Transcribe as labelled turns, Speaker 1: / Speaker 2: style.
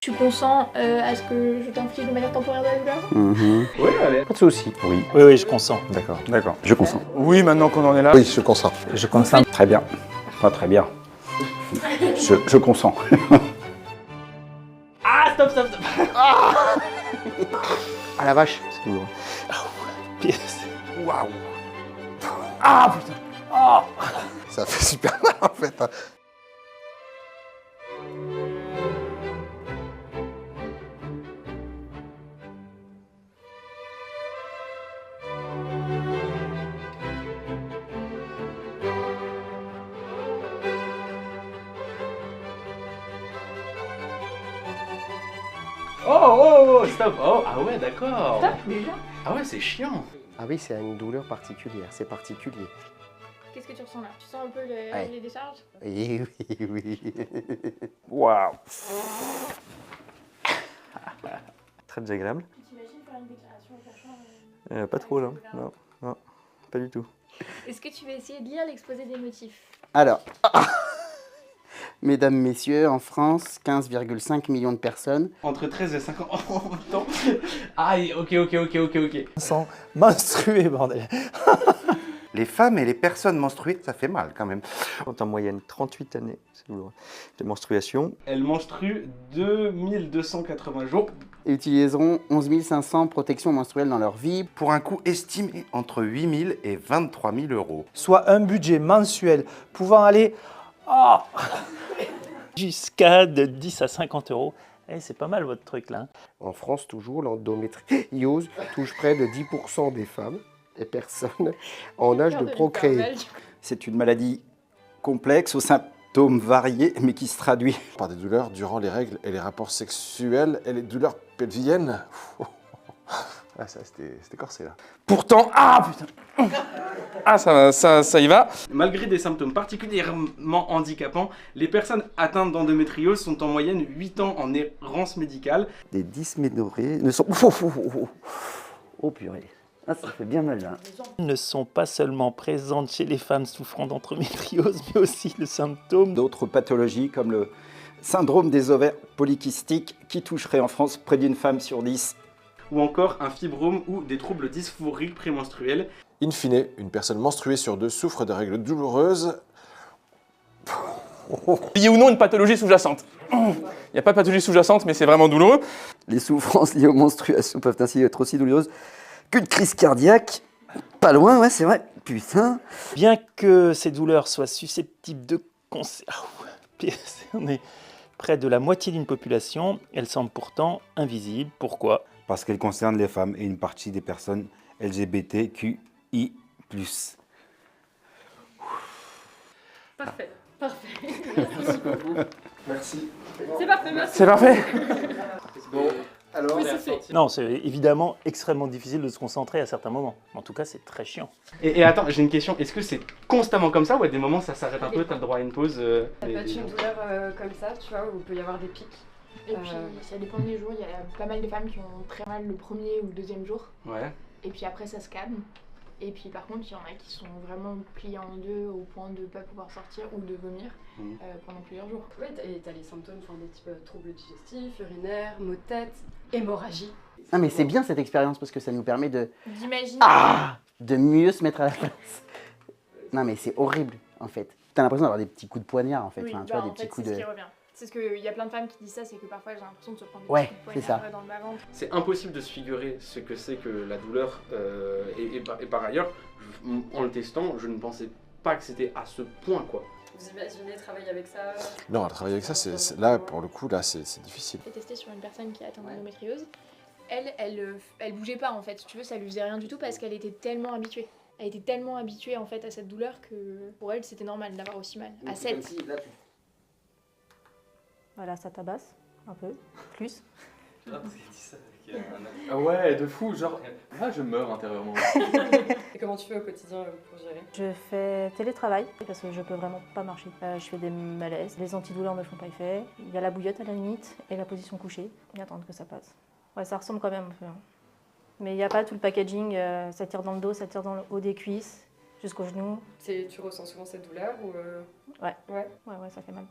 Speaker 1: Tu consens à ce que je t'inflige de manière temporaire de la douleur?
Speaker 2: Oui, allez.
Speaker 3: Pas de soucis. Oui.
Speaker 4: Oui, je consens.
Speaker 3: D'accord.
Speaker 2: D'accord.
Speaker 3: Je consens.
Speaker 2: Oui, maintenant qu'on en est là.
Speaker 5: Oui, je consens.
Speaker 4: Je consens.
Speaker 3: Très bien. Pas très bien. Je consens.
Speaker 2: Ah, stop.
Speaker 3: Ah la vache. C'est douloureux.
Speaker 2: Waouh. Ah, putain. Ah.
Speaker 5: Ça fait super mal en fait. Hein.
Speaker 2: Oh, stop. Oh, ah ouais, d'accord.
Speaker 1: Stop, déjà.
Speaker 2: Ah ouais, c'est chiant.
Speaker 3: Ah oui, c'est une douleur particulière. C'est particulier.
Speaker 1: Qu'est-ce que tu ressens là? Tu sens un peu
Speaker 3: Ouais.
Speaker 1: les décharges?
Speaker 3: Oui, oui.
Speaker 2: Waouh.
Speaker 6: Très désagréable.
Speaker 1: T'imagines faire une déclaration avec ta chambre?
Speaker 6: Pas trop là, non, pas du tout.
Speaker 1: Est-ce que tu vas essayer de lire l'exposé des motifs?
Speaker 3: Alors, mesdames, messieurs, en France, 15,5 millions de personnes.
Speaker 2: Entre 13 et 50 ans en même temps. Aïe, ok.
Speaker 4: Sans menstruer, bordel.
Speaker 7: Les femmes et les personnes menstruées, ça fait mal quand même.
Speaker 6: En moyenne 38 années, c'est douloureux, de menstruation.
Speaker 2: Elle menstrue 2280 jours.
Speaker 3: Et utiliseront 11 500 protections menstruelles dans leur vie.
Speaker 7: Pour un coût estimé entre 8 000 et 23 000 euros.
Speaker 4: Soit un budget mensuel pouvant aller jusqu'à de 10 à 50 euros. Eh, c'est pas mal votre truc là.
Speaker 3: En France, toujours, l'endométriose touche près de 10% des femmes et personnes en âge de procréer.
Speaker 8: C'est une maladie complexe aux symptômes variés, mais qui se traduit
Speaker 5: Par des douleurs durant les règles et les rapports sexuels et les douleurs pelviennes. Ah, ça, c'était corsé là.
Speaker 2: Pourtant, ah putain. Ah, ça y va. Malgré des symptômes particulièrement handicapants, les personnes atteintes d'endométriose sont en moyenne 8 ans en errance médicale.
Speaker 9: Des dysménorrhées ne sont... Oh purée, ah, ça fait bien mal là.
Speaker 4: Ne sont pas seulement présentes chez les femmes souffrant d'endométriose, mais aussi le symptôme
Speaker 8: d'autres pathologies comme le syndrome des ovaires polykystiques qui toucherait en France près d'une femme sur 10.
Speaker 2: Ou encore un fibrome ou des troubles dysphoriques prémenstruels.
Speaker 5: In fine, une personne menstruée sur deux souffre de règles douloureuses.
Speaker 2: Il y a ou non une pathologie sous-jacente. Il n'y a pas de pathologie sous-jacente, mais c'est vraiment douloureux.
Speaker 9: Les souffrances liées aux menstruations peuvent ainsi être aussi douloureuses qu'une crise cardiaque. Pas loin, ouais, c'est vrai. Putain.
Speaker 4: Bien que ces douleurs soient susceptibles de on est près de la moitié d'une population, elles semblent pourtant invisibles. Pourquoi?
Speaker 10: Parce qu'elle concerne les femmes et une partie des personnes LGBTQI+.
Speaker 1: Parfait. Merci beaucoup.
Speaker 5: Merci.
Speaker 1: C'est parfait, merci.
Speaker 2: C'est parfait.
Speaker 5: Bon, alors.
Speaker 1: Oui, c'est fait.
Speaker 4: Non, c'est évidemment extrêmement difficile de se concentrer à certains moments. En tout cas, c'est très chiant.
Speaker 2: Et attends, j'ai une question. Est-ce que c'est constamment comme ça ou à des moments ça s'arrête un peu, t'as le droit à une pause
Speaker 11: Ça peut être une douleur comme ça, tu vois, où il peut y avoir des pics.
Speaker 1: Et puis, ça dépend des jours. Il y a pas mal de femmes qui ont très mal le premier ou le deuxième jour.
Speaker 2: Ouais.
Speaker 1: Et puis après, ça se calme. Et puis par contre, il y en a qui sont vraiment pliés en deux au point de ne pas pouvoir sortir ou de vomir pendant plusieurs jours.
Speaker 11: Oui, et t'as les symptômes des types troubles digestifs, urinaires, maux de tête, hémorragie.
Speaker 3: Ah mais c'est bien cette expérience parce que ça nous permet
Speaker 1: D'imaginer.
Speaker 3: de mieux se mettre à la place. Non mais c'est horrible en fait. T'as l'impression d'avoir des petits coups de poignard en fait.
Speaker 1: Oui,
Speaker 3: Enfin, tu vois, des
Speaker 1: en
Speaker 3: petits
Speaker 1: fait,
Speaker 3: coups
Speaker 1: c'est
Speaker 3: de...
Speaker 1: ce qui revient. C'est ce qu'il y a plein de femmes qui disent ça, c'est que parfois j'ai l'impression de se prendre des
Speaker 3: Ouais,
Speaker 1: petits coups de
Speaker 3: c'est
Speaker 1: poignard dans le bas-ventre.
Speaker 2: C'est impossible de se figurer ce que c'est que la douleur. Et par ailleurs, en le testant, je ne pensais pas que c'était à ce point, quoi.
Speaker 11: Vous imaginez travailler avec ça?
Speaker 5: Non, travailler avec ça, là, pour le coup, là, c'est difficile.
Speaker 1: J'ai testé sur une personne qui a atteint d'endométriose. Elle bougeait pas en fait, si tu veux, ça lui faisait rien du tout parce qu'elle était tellement habituée. Elle était tellement habituée en fait à cette douleur que pour elle c'était normal d'avoir aussi mal. À 7.
Speaker 11: Voilà, ça tabasse un peu, plus.
Speaker 2: Ah ouais, de fou, genre, là je meurs intérieurement.
Speaker 11: Et comment tu fais au quotidien pour gérer?
Speaker 12: Je fais télétravail parce que je peux vraiment pas marcher. Je fais des malaises, les antidouleurs me font pas effet. Il y a la bouillotte à la limite et la position couchée et attendre que ça passe. Ouais, ça ressemble quand même un peu. Hein. Mais il n'y a pas tout le packaging, ça tire dans le dos, ça tire dans le haut des cuisses, jusqu'aux genoux.
Speaker 11: Tu ressens souvent cette douleur ou
Speaker 12: Ouais,
Speaker 11: ouais,
Speaker 12: ça fait mal.